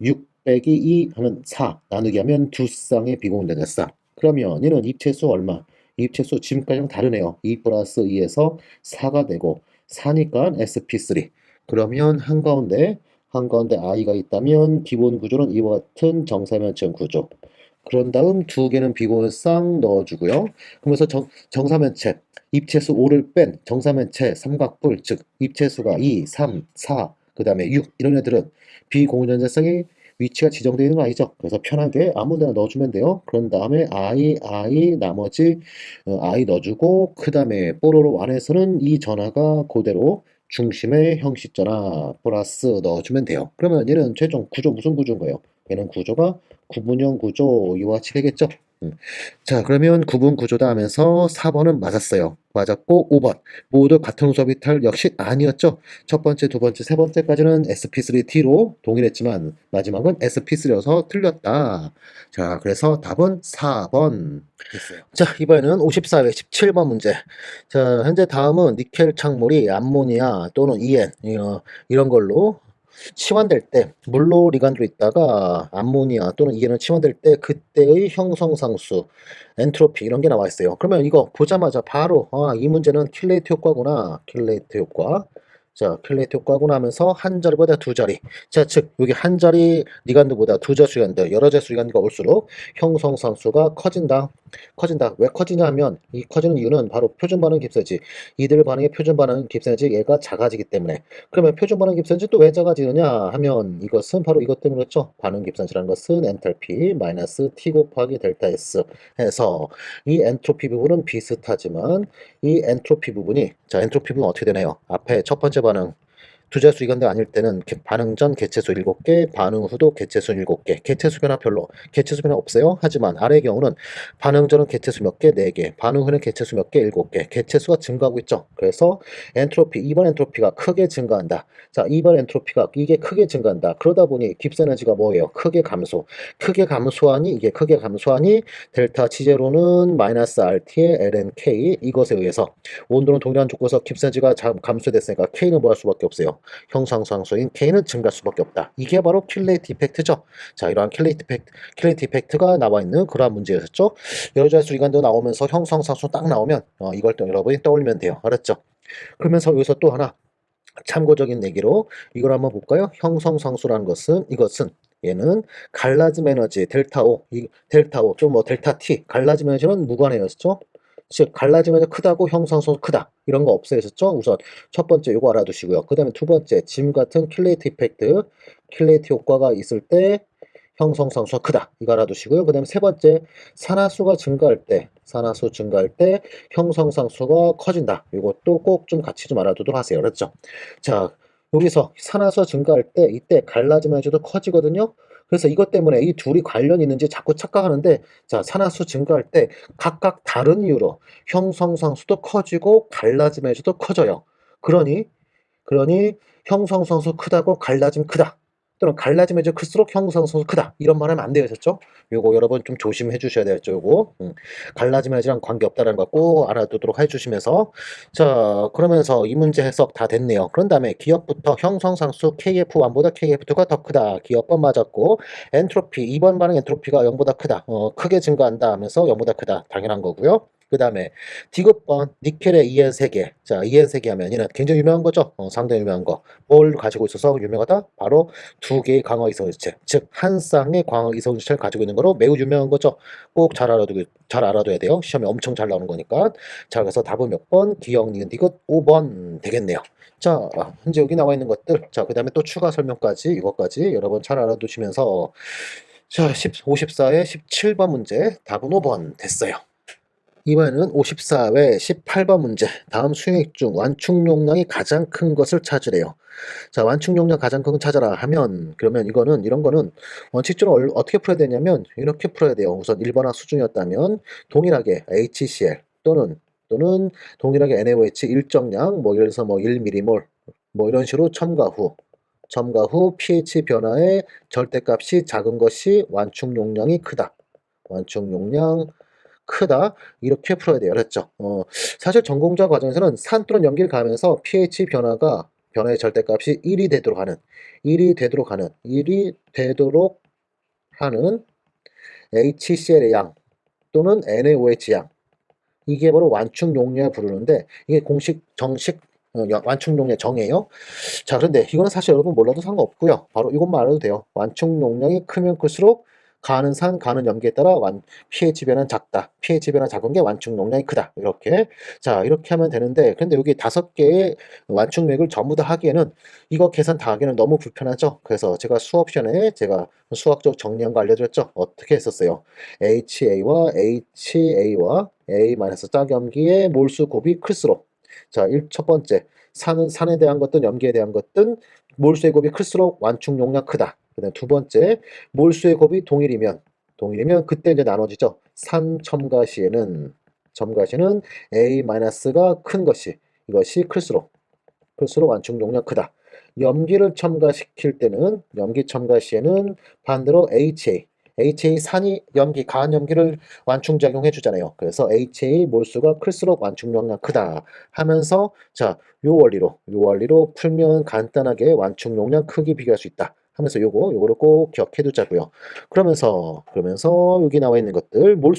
S1: 6 빼기 2 하면 4, 나누기 하면 두 쌍의 비공유전자 쌍. 그러면 얘는 입체수 얼마? 입체수 지금까지랑 다르네요. 2 플러스 2에서 4가 되고, 4니까 sp3. 그러면 한가운데 I가 있다면 기본 구조는 이와 같은 정사면체형 구조. 그런 다음 두 개는 비공을 싹 넣어주고요. 그러면서 정사면체, 입체수 5를 뺀 정사면체 삼각뿔, 즉 입체수가 2, 3, 4, 그 다음에 6 이런 애들은 비공유전자성이 위치가 지정되어 있는 거 아니죠? 그래서 편하게 아무 데나 넣어주면 돼요. 그런 다음에 I, 나머지 I 넣어주고 그 다음에 뽀로로 안에서는 이 전하가 그대로 중심의 형식 전하 플러스 넣어주면 돼요. 그러면 얘는 최종 구조 무슨 구조인 거예요? 얘는 구조가 구분형 구조 이와 같이 되겠죠? 자, 그러면 구분 구조다 하면서 4번은 맞았어요. 맞았고 5번 모두 같은 수업이탈 역시 아니었죠. 첫 번째, 두 번째, 세 번째까지는 SP3T로 동일했지만 마지막은 SP3여서 틀렸다. 자, 그래서 답은 4번 됐어요. 자, 이번에는 54회 17번 문제. 자, 현재 다음은 니켈 착물이 암모니아 또는 EN 이런 걸로 치환될 때 물로 리간으로 있다가 암모니아 또는 이에는 치환될 때 그때의 형성상수 엔트로피 이런 게 나와 있어요. 그러면 이거 보자마자 바로 이 문제는 킬레이트 효과구나. 킬레이트 효과. 자, 킬레이트 효과구나 하면서 한 자리보다 두 자리. 자, 즉 여기 한 자리 리간드보다 두 자수 리간드, 여러 자수 리간드가 올수록 형성상수가 커진다. 왜 커지냐 하면 이 커지는 이유는 바로 표준 반응 깁스지. 이들 반응의 표준 반응 깁스지 얘가 작아지기 때문에. 그러면 표준 반응 깁스지 또 왜 작아지느냐 하면 이것은 바로 이것 때문에 그렇죠. 반응 깁스지라는 것은 엔탈피 마이너스 T 곱하기 델타 S 해서 이 엔트로피 부분은 비슷하지만 이 엔트로피 부분이 자 엔트로피 부분 어떻게 되나요? 앞에 첫 번째 반응 두자수 이간대 아닐 때는 반응 전 개체수 7개, 반응 후도 개체수 7개, 개체수 변화 별로, 개체수 변화 없어요. 하지만 아래의 경우는 반응 전은 개체수 몇 개, 4개, 반응 후는 개체수 몇 개, 7개, 개체수가 증가하고 있죠. 그래서 엔트로피, 2번 엔트로피가 크게 증가한다. 자, 2번 엔트로피가 이게 크게 증가한다. 그러다 보니 깁스 에너지가 뭐예요? 크게 감소. 크게 감소하니 델타 T제로는 마이너스 RT의 lnK 이것에 의해서 온도는 동일한 조건에서 깁스 에너지가 감소됐으니까 K는 뭐 할 수밖에 없어요. 형상상수인 K는 증가할 수밖에 없다. 이게 바로 킬레이트 이펙트죠. 자, 이러한 킬레이트 이펙트가 나와 있는 그러한 문제였죠. 여러 자수 이간도 나오면서 형상상수 딱 나오면 이걸 또 여러분이 떠올리면 돼요. 알았죠? 그러면서 여기서 또 하나 참고적인 얘기로 이걸 한번 볼까요? 형성상수라는 것은 이것은 얘는 갈라짐 에너지 델타 O, 델타 O 또 뭐 델타 T 갈라짐 에너지는 무관해였죠. 즉 갈라짐 에너지 크다고 형성상수 크다 이런 거 없애셨죠? 우선 첫 번째 요거 알아두시고요. 그 다음에 두 번째 지금 같은 킬레이트 이펙트 킬레이트 효과가 있을 때 형성상수가 크다 이거 알아두시고요. 그 다음에 세 번째 산화수 증가할 때 형성상수가 커진다. 이것도 꼭 좀 같이 좀 알아두도록 하세요. 그렇죠? 자, 여기서 산화수 증가할 때 이때 갈라짐 에너지도 커지거든요. 그래서 이것 때문에 이 둘이 관련이 있는지 자꾸 착각하는데 자, 산화수 증가할 때 각각 다른 이유로 형성상수도 커지고 갈라짐 에너지도 커져요. 그러니 형성상수 크다고 갈라짐 크다. 또는 갈라짐 에너지 클수록 형성상수 크다. 이런 말 하면 안 되셨죠? 요거 여러분 좀 조심해 주셔야 되겠죠, 요거. 갈라짐 에너지랑 관계없다는 거 꼭 알아두도록 해주시면서 자, 그러면서 이 문제 해석 다 됐네요. 그런 다음에 기업부터 형성상수 KF1보다 KF2가 더 크다. 기업번 맞았고 엔트로피 2번 반응 엔트로피가 0보다 크다. 크게 증가한다 하면서 0보다 크다. 당연한 거고요. 그 다음에 디귿번 니켈의 EN 3개. 자, EN 3개 하면 얘는 굉장히 유명한 거죠. 상당히 유명한 거. 뭘 가지고 있어서 유명하다? 바로 두 개의 광학 이성질체. 즉, 한 쌍의 광학 이성질체를 가지고 있는 거로 매우 유명한 거죠. 꼭 잘 알아둬야 돼요. 시험에 엄청 잘 나오는 거니까. 자, 그래서 답은 몇 번? 기억, 니은, 디귿 5번 되겠네요. 자, 현재 여기 나와 있는 것들. 자, 그 다음에 또 추가 설명까지, 이것까지 여러분 잘 알아두시면서 자, 54의 17번 문제 답은 5번 됐어요. 이번에는 54회 18번 문제. 다음 수행액 중 완충 용량이 가장 큰 것을 찾으래요. 자, 완충 용량 가장 큰 거 찾아라 하면, 그러면 이거는, 이런 거는 원칙적으로 어떻게 풀어야 되냐면, 이렇게 풀어야 돼요. 우선 1번화 수준이었다면, 동일하게 HCl 또는 동일하게 NaOH 일정량, 뭐, 예를 들어서 뭐 1mm몰, 뭐 이런 식으로 첨가 후 pH 변화의 절대값이 작은 것이 완충 용량이 크다. 완충 용량 크다 이렇게 풀어야 돼요. 그랬죠. 사실 전공자 과정에서는 산 또는 연기를 가하면서 pH 변화의 절대값이 1이 되도록 하는 HCl의 양 또는 NaOH 양 이게 바로 완충 용량을 부르는데 이게 공식 정식 완충 용량 정해요. 자, 그런데 이거는 사실 여러분 몰라도 상관없고요. 바로 이것만 알아도 돼요. 완충 용량이 크면 클수록 가는 산, 가는 염기에 따라 pH 변화는 작다. pH 변화 작은 게 완충 용량이 크다. 이렇게. 자, 이렇게 하면 되는데, 근데 여기 5개의 완충맥을 전부 다 하기에는 이거 계산 다 하기에는 너무 불편하죠. 그래서 제가 수업시간에 제가 수학적 정리한 거 알려드렸죠. 어떻게 했었어요? HA와 A-짝염기의 몰수 곱이 클수록 자, 첫 번째 산에 대한 것든 염기에 대한 것든 몰수의 곱이 클수록 완충 용량 크다. 그다음 두 번째 몰수의 곱이 동일이면 그때 이제 나눠지죠. 산 첨가시에는 A-가 큰 것이 이것이 클수록 완충 용량 크다. 염기 첨가 시에는 반대로 HA 산이 가한 염기를 완충작용해 주잖아요. 그래서 HA 몰수가 클수록 완충 용량 크다 하면서 자, 요 원리로 풀면 간단하게 완충 용량 크기 비교할 수 있다. 하면서 요거를 꼭 기억해 두자고요. 그러면서 여기 나와 있는 것들 몰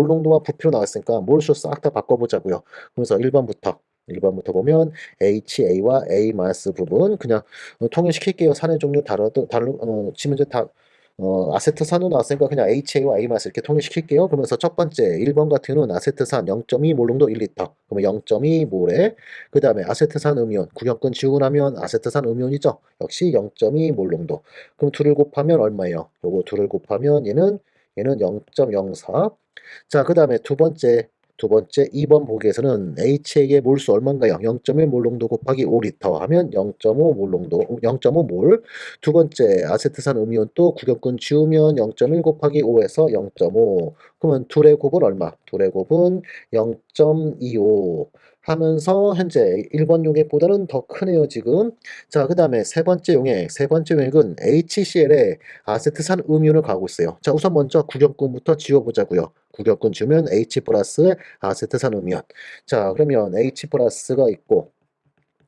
S1: 농도와 부피로 나왔으니까 몰수 싹 다 바꿔 보자고요. 그래서 1번부터 보면 HA와 A 마이너스 부분 그냥 통일시킬게요. 산의 종류 지금 이제 다 아세트산으로 나왔으니까 그냥 HA와 A 마이너스 이렇게 통일시킬게요. 그러면서 첫 번째 1번 같은 경우는 아세트산 0.2 몰농도 1리터. 그러면 0.2 몰에 그 다음에 아세트산 음이온 구경권 지우고 나면 아세트산 음이온이죠. 역시 0.2 몰농도. 그럼 둘을 곱하면 얼마예요? 요거 둘을 곱하면 얘는 0.04. 자, 그 다음에 두 번째 2번 보기에서는 HA의 몰수 얼마인가요? 0.1 몰농도 곱하기 5리터 하면 0.5 몰. 두 번째 아세트산 음이온 또 구경권 지우면 0.1 곱하기 5에서 0.5. 그러면 둘의 곱은 얼마? 둘의 곱은 0.25 하면서 현재 1번 용액보다는 더 크네요, 지금. 자, 그 다음에 세 번째 용액은 HCl에 아세트산 음이온을 가고 있어요. 자, 우선 먼저 구경권부터 지워보자고요. 구경권 지우면 H 플러스 아세트산 음이온. 자, 그러면 H 플러스가 있고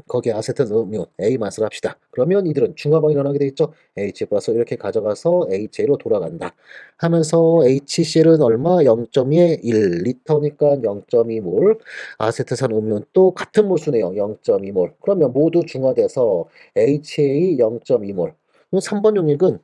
S1: 거기에 아세트 음이온 A 마스를 합시다. 그러면 이들은 중화방이 일어나게 되겠죠. H 플러스 이렇게 가져가서 HA로 돌아간다. 하면서 HCl은 얼마? 0.2에 1리터니까 0.2몰. 아세트산 음이온 또 같은 몰수네요. 0.2몰. 그러면 모두 중화돼서 HA 0.2몰. 3번 용액은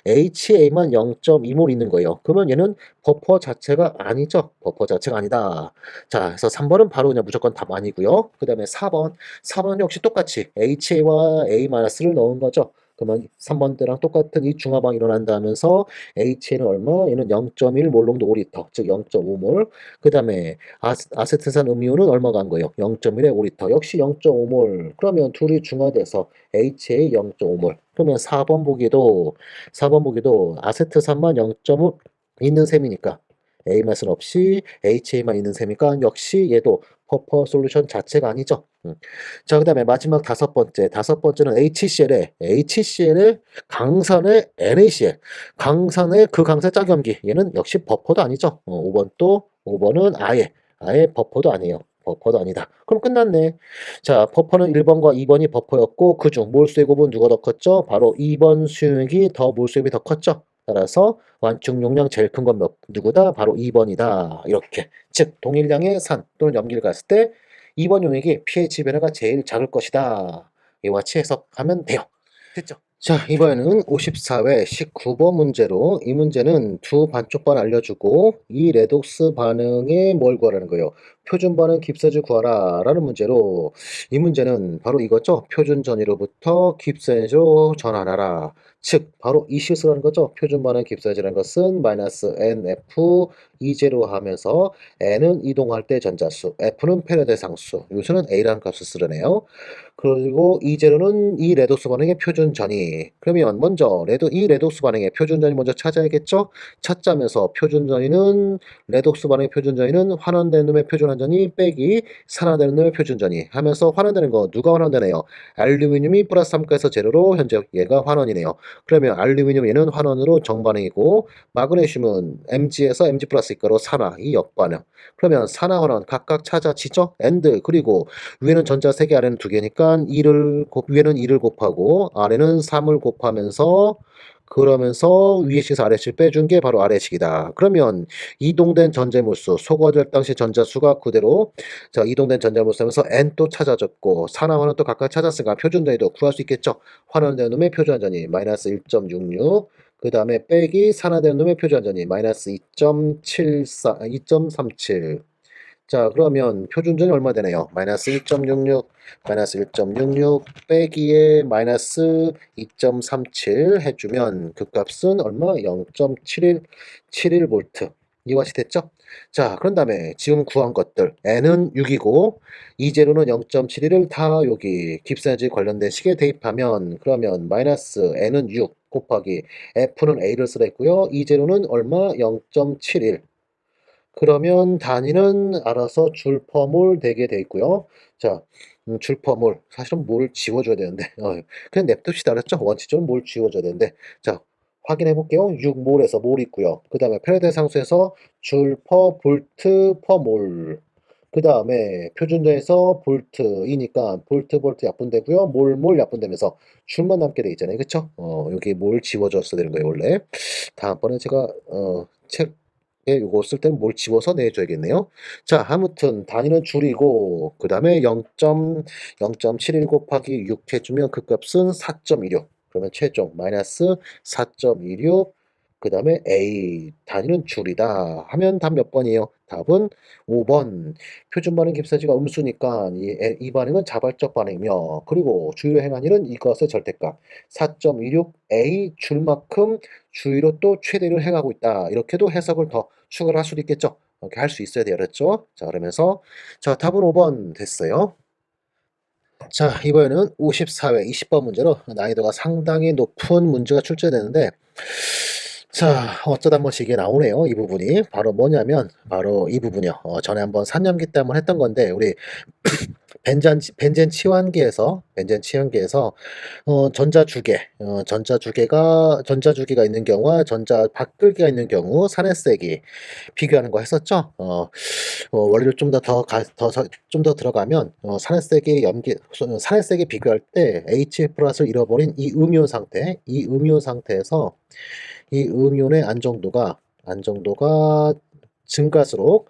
S1: HA만 0.2몰 있는 거예요. 그러면 얘는 버퍼 자체가 아니죠. 버퍼 자체가 아니다. 자, 그래서 3번은 바로 그냥 무조건 답 아니고요. 그 다음에 4번 역시 똑같이 HA와 A-를 넣은 거죠. 그러면 3번 때랑 똑같은 이 중화방이 일어난다면서 HA는 얼마? 얘는 0.1 몰농도 5리터, 즉 0.5몰. 그 다음에 아세트산 음이온은 얼마가 한 거예요? 0.1에 5리터, 역시 0.5몰. 그러면 둘이 중화돼서 HA 0.5몰. 그러면 4번 보기도 아세트산만 0.5 있는 셈이니까 A-는 없이 HA만 있는 셈이니까 역시 얘도 퍼퍼 솔루션 자체가 아니죠. 자, 그 다음에 마지막 다섯 번째는 HCl에 강산의 NaCl, 강산의 그 강산 짝염기, 얘는 역시 버퍼도 아니죠. 5번은 아예 버퍼도 아니에요. 버퍼도 아니다. 그럼 끝났네. 자, 버퍼는 1번과 2번이 버퍼였고 그중 몰수의 곱은 누가 더 컸죠? 바로 2번 수용액이 더 몰수액이 더 컸죠. 따라서 완충 용량 제일 큰 건 누구다? 바로 2번이다. 이렇게. 즉, 동일량의 산 또는 염기를 갔을 때 2번 용액이 pH 변화가 제일 작을 것이다. 이와 같이 해석하면 돼요. 됐죠? 자, 이번에는 54회 19번 문제로 이 문제는 두 반쪽반 알려주고 이 레독스 반응에 뭘 구하라는 거예요. 표준 반응 깁스에즈 구하라 라는 문제로 이 문제는 바로 이거죠. 표준 전위로부터 깁스에즈로 전환하라. 즉 바로 이 실수라는 거죠. 표준 반응 깁스해지라는 것은 마이너스 NF 이제로 하면서 N은 이동할 때 전자수, F는 패러데이 상수, 요새는 A라는 값을 쓰려네요. 그리고 이제로는 이 레도스 반응의 표준 전이. 그러면 먼저 이 레도스 반응의 표준 전이 먼저 찾아야겠죠? 찾자면서 표준 전이는 레독스 반응의 표준 전이는 환원되는 놈의 표준 환전이 빼기 산화되는 놈의 표준 전이 하면서 환원되는 거 누가 환원되네요? 알루미늄이 플러스 3가에서 제로로 현재 얘가 환원이네요. 그러면 알루미늄 얘는 환원으로 정반응이고 마그네슘은 Mg에서 Mg 플러스 이가로 산화 이 역반응. 그러면 산화 환원 각각 찾아지죠? AND 그리고 위에는 전자 3개 아래는 2개니까 위에는 2를 곱하고 아래는 3을 곱하면서 그러면서 위의식에서 아래식 빼준 게 바로 아래식이다. 그러면 이동된 전자물수, 소거될 당시 전자수가 그대로 자 이동된 전자물수 하면서 n 또 찾아졌고 산화환원 또 각각 찾았으니까 표준전이도 구할 수 있겠죠. 환원되는 놈의 표준전이 마이너스 1.66, 그 다음에 빼기 산화되는 놈의 표준전이 마이너스 2.74, 2.37. 자, 그러면 표준전이 얼마 되네요? 마이너스 1.66, 마이너스 1.66 빼기에 마이너스 2.37 해주면 그 값은 얼마? 0.7171V. 이것이 됐죠? 자, 그런 다음에 지금 구한 것들 n은 6이고 이제로는 0.71을 다 여기 깁스에너지 관련된 식에 대입하면 그러면 마이너스 n은 6 곱하기 f는 a를 쓰라 했고요. 이제로는 얼마? 0.71. 그러면 단위는 알아서 줄퍼몰 되게 돼 있고요. 자, 줄퍼몰. 사실은 몰 지워줘야 되는데, 그냥 냅둡시다. 알았죠? 원칙적으로 몰 지워줘야 되는데. 자, 확인해 볼게요. 6몰에서 몰 있고요. 그 다음에 패러데이 상수에서 줄퍼 볼트 퍼몰. 그 다음에 표준전에서 볼트이니까 볼트 약분되고요. 몰 약분되면서 줄만 남게 돼 있잖아요. 그쵸? 여기 몰 지워줬어야 되는 거예요, 원래. 다음번에 제가, 책에 요거 쓸 때는 뭘 집어서 내줘야겠네요. 자, 아무튼 단위는 줄이고 그 다음에 0.71 곱하기 6 해주면 그 값은 4.26. 그러면 최종 마이너스 4.26. 그 다음에 A 단위는 줄이다 하면 답 몇 번이에요? 답은 5번. 표준 반응 깁스지가 음수니까 이 반응은 자발적 반응이며 그리고 주위로 행한 일은 이것의 절대값 4.26 A 줄만큼 주위로 또 최대를 행하고 있다. 이렇게도 해석을 더 추가를 할 수도 있겠죠. 이렇게 할 수 있어야 돼요. 그렇죠? 자, 그러면서 자, 답은 5번 됐어요. 자, 이번에는 54회 20번 문제로 난이도가 상당히 높은 문제가 출제되는데 자, 어쩌다 한 번씩 이게 나오네요. 이 부분이. 바로 뭐냐면 바로 이 부분이요. 전에 한번 산염기 때 한번 했던 건데 우리 벤젠 치환기에서 전자주기가 있는 경우와 전자 바끌기가 있는 경우 산해세기 비교하는 거 했었죠. 원리를 좀 더 들어가면 산해세기 비교할 때 H 플러스를 잃어버린 이 음이온 상태에서 이 음이온의 안정도가 증가할수록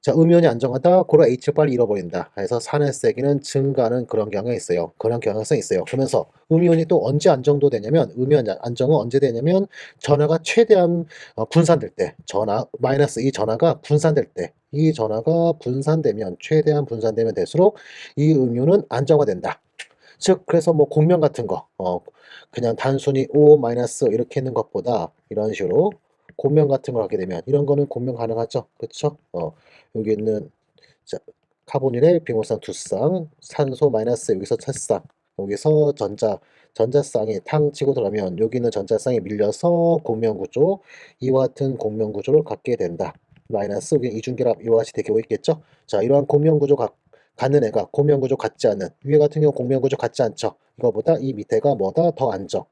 S1: 자, 음이온이 안정하다, 고로 H를 빨리 잃어버린다. 그래서 산해세기는 증가하는 그런 경향이 있어요. 그런 경향성이 있어요. 그러면서 음이온이 또 언제 안정도 되냐면, 음이온 안정은 언제 되냐면, 전하가 최대한 분산될 때, 마이너스 이 전하가 분산될 때, 이 전하가 최대한 분산되면 될수록 이 음이온은 안정화된다. 즉, 그래서 뭐 공명 같은 거, 그냥 단순히 O 마이너스 이렇게 있는 것보다 이런 식으로 공명 같은 걸 하게 되면 이런 거는 공명 가능하죠. 그쵸? 여기 있는 자, 카본일의 비몰상 두 쌍, 산소 마이너스 여기서 첫 쌍, 여기서 전자쌍이 탕 치고 들어가면 여기 있는 전자쌍이 밀려서 공명구조, 이와 같은 공명구조를 갖게 된다. 마이너스 여기 이중결합 이와 같이 되고 있겠죠? 자, 이러한 공명구조 갖는 애가 공명구조 같지 않은 위에 같은 경우 공명구조 같지 않죠? 이거보다 이 밑에가 뭐다? 더 안정.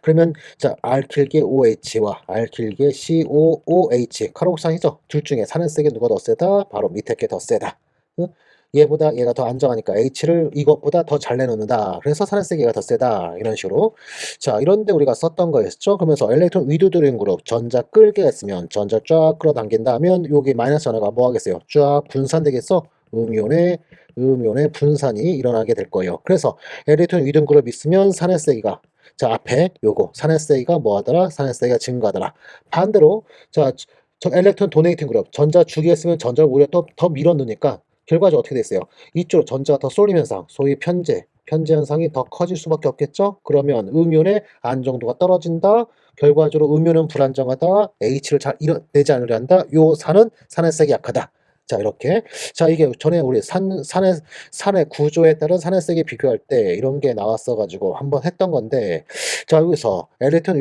S1: 그러면 자 R 길게 OH와 R 길게 COOH 카록상이죠. 둘 중에 산화세기 누가 더 세다? 바로 밑에 게 더 세다. 응? 얘보다 얘가 더 안정하니까 H를 이것보다 더 잘 내놓는다. 그래서 산화세기가 더 세다. 이런 식으로. 자, 이런데 우리가 썼던 거였죠. 그러면서 엘렉트론 위두드림 그룹 전자 끌게 했으면 전자 쫙 끌어당긴다 하면 여기 마이너스 전화가 뭐 하겠어요? 쫙 분산되겠어? 음이온의 분산이 일어나게 될 거예요. 그래서 엘렉트론 위등 그룹 있으면 산화세기가 자, 앞에 요거 산화세기가 뭐하더라? 산화세기가 증가하더라. 반대로 저 엘렉트론 도네이팅 그룹 전자 주기했으면 전자를 오히려 더 밀어넣으니까 결과적으로 어떻게 됐어요? 이쪽 전자가 더 쏠림 현상, 소위 편재, 편재 현상이 더 커질 수밖에 없겠죠? 그러면 음연의 안정도가 떨어진다. 결과적으로 음연은 불안정하다. H를 잘 내지 않으려 한다. 요 산은 산화색이 약하다. 자, 이렇게. 자, 이게 전에 우리 산의 구조에 따른 산화색이 비교할 때 이런 게 나왔어 가지고 한번 했던 건데, 자, 여기서 엘렉트론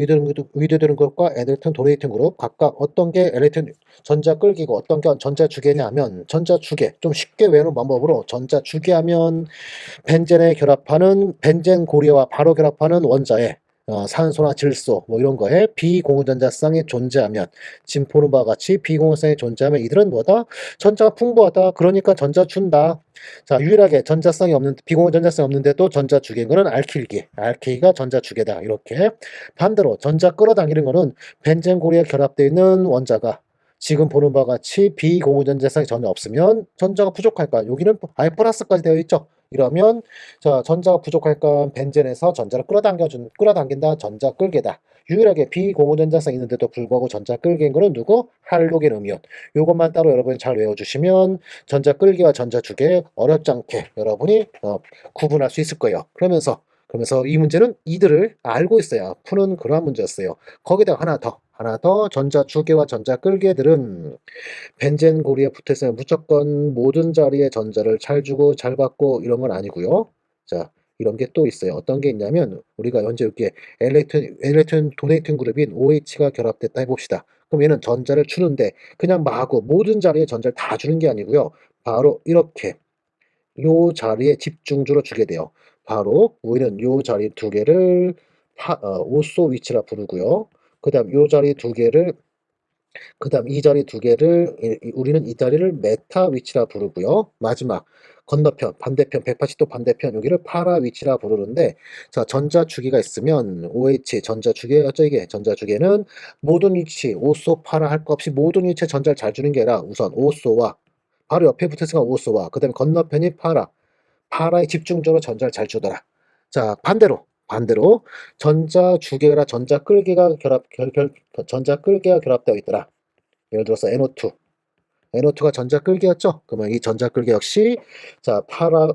S1: 위드드는 그룹과 엘렉트론 도네이팅 그룹 각각 어떤 게 엘렉트론 전자 끌기고 어떤 게 전자 주계냐 하면, 전자 주계 좀 쉽게 외우는 방법으로 전자 주계하면 벤젠에 결합하는 벤젠 고리와 바로 결합하는 원자에 산소나 질소 뭐 이런 거에 비공유전자쌍이 존재하면, 지금 보는 바와 같이 비공유성이 존재하면 이들은 뭐다? 전자가 풍부하다. 그러니까 전자 준다. 자, 유일하게 전자성이 없는 비공유전자성이 없는데도 전자 주계인 거는 알킬기. 알킬기가 전자 주계다. 이렇게. 반대로 전자 끌어당기는 거는 벤젠 고리에 결합되어 있는 원자가 지금 보는 바와 같이 비공유전자성이 전혀 없으면 전자가 부족할까? 여기는 아예 플러스까지 되어 있죠. 이러면 자, 전자가 부족할까? 벤젠에서 전자를 끌어당긴다. 전자 끌게다. 유일하게 비공유전자성 있는데도 불구하고 전자 끌기인 거는 누구? 할로겐 음이온. 요것만 따로 여러분이 잘 외워주시면 전자 끌기와 전자 주계 어렵지 않게 여러분이 구분할 수 있을 거예요. 그러면서 이 문제는 이들을 알고 있어야 푸는 그러한 문제였어요. 거기다가 하나 더 전자 주계와 전자 끌기들은 벤젠 고리에 붙어 있으면 무조건 모든 자리에 전자를 잘 주고 잘 받고 이런 건 아니고요. 자, 이런 게 또 있어요. 어떤 게 있냐면 우리가 현재 이렇게 엘렉트론 도네이팅 그룹인 OH가 결합됐다 해봅시다. 그럼 얘는 전자를 주는데 그냥 마구 모든 자리에 전자를 다 주는 게 아니고요. 바로 이렇게 요 자리에 집중적으로 주게 돼요. 바로 우리는 요 자리 두 개를 오소 위치라 부르고요. 그다음 요 자리 두 개를 그다음 이 자리 두 개를 우리는 이 자리를 메타 위치라 부르고요. 마지막 건너편 반대편 180도 반대편 여기를 파라 위치라 부르는데, 자, 전자 주기가 있으면 OH 전자 주기였죠. 이게 전자 주기는 모든 위치 오소 파라 할 거 없이 모든 위치에 전자를 잘 주는 게 아니라 우선 오소와 바로 옆에 붙어있으니까 오소와 그다음에 건너편이 파라에 집중적으로 전자를 잘 주더라. 자, 반대로 전자 주계라 전자 끌기가 결합되어 있더라. 예를 들어서 NO2가 전자 끌기였죠. 그러면 이 전자 끌기 역시 자,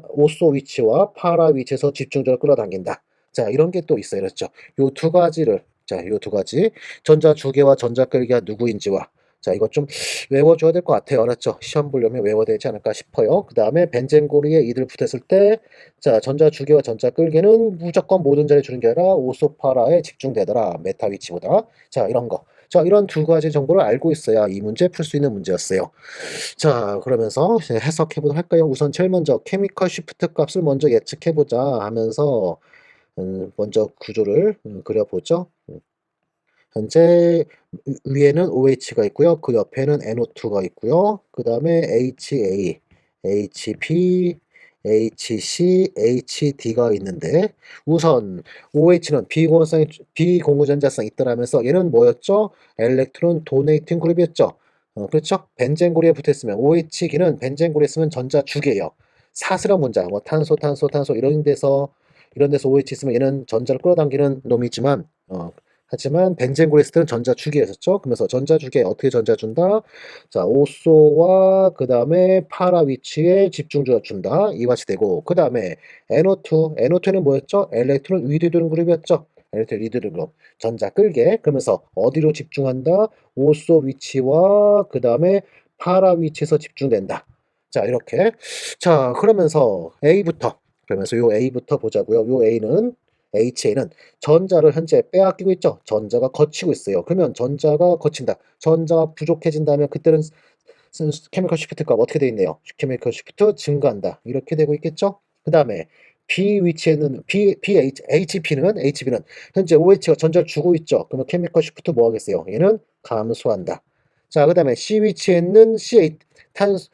S1: 오소 위치와 파라 위치에서 집중적으로 끌어당긴다. 자, 이런 게 또 있어요. 그렇죠. 요 두 가지를, 자, 요 두 가지 전자 주계와 전자 끌기가 누구인지와, 자, 이거 좀 외워줘야 될 것 같아요. 알았죠? 시험 보려면 외워야 되지 않을까 싶어요. 그 다음에 벤젠고리에 이들 붙었을 때, 자, 전자 주계와 전자 끌기는 무조건 모든 자리에 주는 게 아니라 오소파라에 집중되더라. 메타 위치보다. 자, 이런 거. 자, 이런 두 가지 정보를 알고 있어야 이 문제 풀 수 있는 문제였어요. 자, 그러면서 이제 해석해 보도록 할까요? 우선 제일 먼저 케미컬 쉬프트 값을 먼저 예측해 보자 하면서 먼저 구조를 그려보죠. 현재 위에는 OH가 있고요. 그 옆에는 NO2가 있고요. 그 다음에 HA, HP, HC, HD가 있는데, 우선 OH는 비공유전자성이 있더라면서 얘는 뭐였죠? 엘렉트론 도네이팅 그룹이었죠. 그렇죠? 벤젠 고리에 붙어있으면 OH기는 벤젠 고리에 있으면 전자 주계예요. 사스런 문자, 뭐 탄소 이런 데서 OH 있으면 얘는 전자를 끌어당기는 놈이지만, 하지만 벤젠고레스트는 전자주기였었죠. 그러면서 전자주기에 어떻게 전자 준다? 자, 오소와 그 다음에 파라 위치에 집중주가 준다. 이와시 되고, 그 다음에 NO2는 뭐였죠? 엘렉트론 위드드는 그룹이었죠. 엘렉트론 위드드는 그룹. 전자 끌게. 그러면서 어디로 집중한다? 오소 위치와 그 다음에 파라 위치에서 집중된다. 자, 이렇게. 자, 그러면서 요 A부터 보자고요. 요 HA는 전자를 현재 빼앗기고 있죠. 전자가 거치고 있어요. 그러면 전자가 거친다. 전자가 부족해진다면 그때는 케미컬 시프트가 어떻게 되어 있네요. 케미컬 시프트 증가한다. 이렇게 되고 있겠죠. 그 다음에 B 위치에는 HB는 현재 OH가 전자를 주고 있죠. 그러면 케미컬 시프트 뭐 하겠어요? 얘는 감소한다. 자, 그 다음에 C 위치에 있는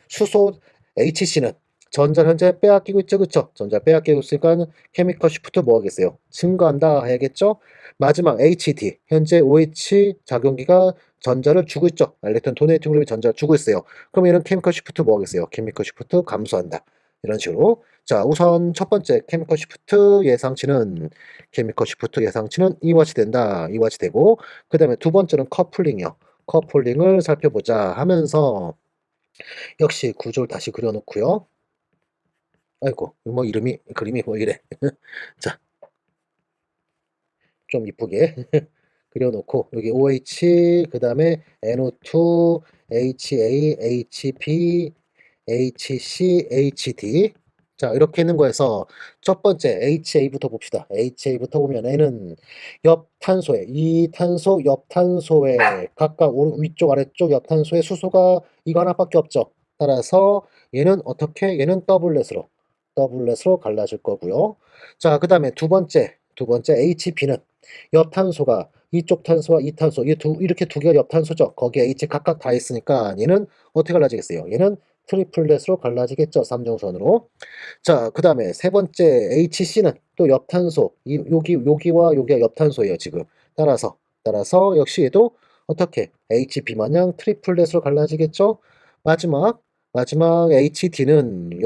S1: 수소 HC는 전자를 현재 빼앗기고 있죠. 그쵸? 전자 빼앗기고 있으니까 케미컬 시프트 뭐 하겠어요? 증가한다 해야겠죠? 마지막 HD, 현재 OH 작용기가 전자를 주고 있죠. 엘렉트론 도네이팅 그룹이 전자를 주고 있어요. 그럼 얘는 케미컬 시프트 뭐 하겠어요? 케미컬 시프트 감소한다. 이런 식으로. 자, 우선 첫 번째 케미컬 시프트 예상치는 이와치 된다. 이와치 되고, 그 다음에 두 번째는 커플링이요. 커플링을 살펴보자 하면서 역시 구조를 다시 그려놓고요. 아이고 뭐 이름이 그림이 뭐 이래. 자, 좀 이쁘게 그려 놓고 여기 OH 그다음에 NO2, HA, HP, HC, HD. 자, 이렇게 있는 거에서 첫 번째 HA부터 봅시다. HA부터 보면 N은 옆 탄소에 이 탄소 옆 탄소에 각각 위쪽 아래쪽 옆 탄소의 수소가 이거 하나밖에 없죠. 따라서 얘는 어떻게 얘는 더블렛으로 갈라질 거고요. 자, 그다음에 두 번째 HB는 옆 탄소가 이쪽 탄소와 이 탄소 이렇게 두 개가 옆 탄소죠. 거기에 H 각각 다 있으니까 얘는 어떻게 갈라지겠어요? 얘는 트리플렛으로 갈라지겠죠. 3정선으로. 자, 그다음에 세 번째 HC는 또 옆탄소. 여기와 여기가 옆탄소예요, 지금. 따라서 역시 얘도 어떻게 HB 마냥 트리플렛으로 갈라지겠죠. 마지막 HD는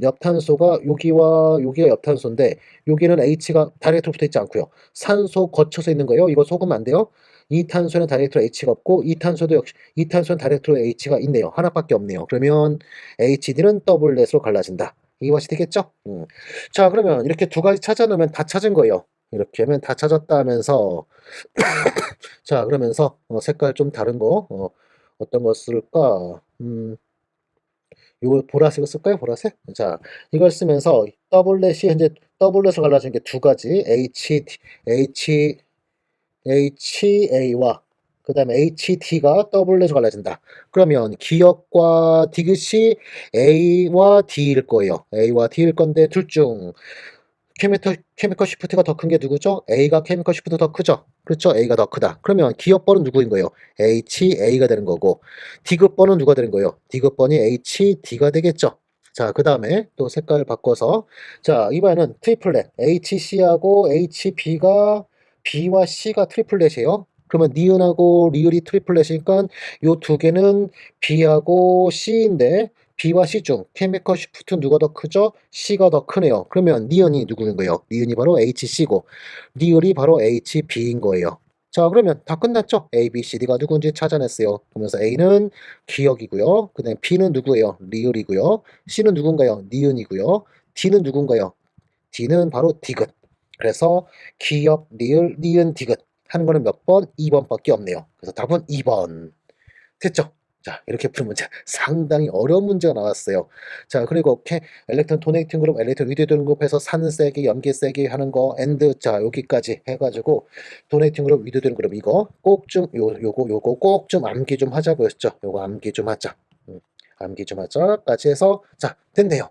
S1: 옆탄소가 여기가 옆탄소인데 여기는 H가 다이렉트로 붙어 있지 않고요. 산소 거쳐서 있는 거예요. 이거 속으면 안 돼요. 이 탄소는 다이렉트로 H가 없고 이 탄소는 다이렉트로 H가 있네요. 하나밖에 없네요. 그러면 HD는 더블렛으로 갈라진다. 이것이 되겠죠? 자, 그러면 이렇게 두 가지 찾아놓으면 다 찾은 거예요. 이렇게 하면 다 찾았다 하면서 자, 그러면서 색깔 좀 다른 거 어떤 거 쓸까? 요거 보라색을 쓸까요? 보라색? 자, 이걸 쓰면서 더블렛이 현재 더블렛으로 갈라진 게 두 가지 HA와 그 다음에 HD가 더블렛으로 갈라진다. 그러면 기역과 디귿이 A와 D일 거예요. A와 D일 건데 둘 중 케미컬 시프트가 더 큰 게 누구죠? A가 케미컬 시프트 더 크죠? 그렇죠? A가 더 크다. 그러면 기역번은 누구인 거예요? HA가 되는 거고 디귿번은 누가 되는 거예요? 디귿번이 HD가 되겠죠? 자, 그 다음에 또 색깔 바꿔서 자, 이번에는 트리플렛 HC하고 B와 C가 트리플렛이에요. 그러면 니은하고 리을이 트리플렛이니까 요 두 개는 B하고 C인데 B와 C 중 케미컬 시프트 누가 더 크죠? C가 더 크네요. 그러면 니은이 누구인 거예요? 니은이 바로 HC고 리을이 바로 HB인 거예요. 자, 그러면 다 끝났죠? A, B, C, D가 누군지 찾아냈어요. 그러면서 A는 기역이고요. 그 다음에 B는 누구예요? 리을이고요. C는 누군가요? 니은이고요. D는 누군가요? D는 바로 디귿. 그래서 기역, 리을, 니은, 디귿 하는 거는 몇 번? 2번밖에 없네요. 그래서 답은 2번. 됐죠? 자, 이렇게 푸는 문제. 상당히 어려운 문제가 나왔어요. 자, 그리고 엘렉트론 도네이팅 그룹, 엘렉트론 위드도는 그룹에서 산 세기, 염기 세기 하는 거, 엔드, 자, 여기까지 해가지고, 도네이팅 그룹, 위드도는 그룹, 이거 꼭 좀, 요거 꼭 좀 암기 좀 하자고 했죠. 요거 암기 좀 하자. 암기 좀 하자까지 해서, 자, 됐네요.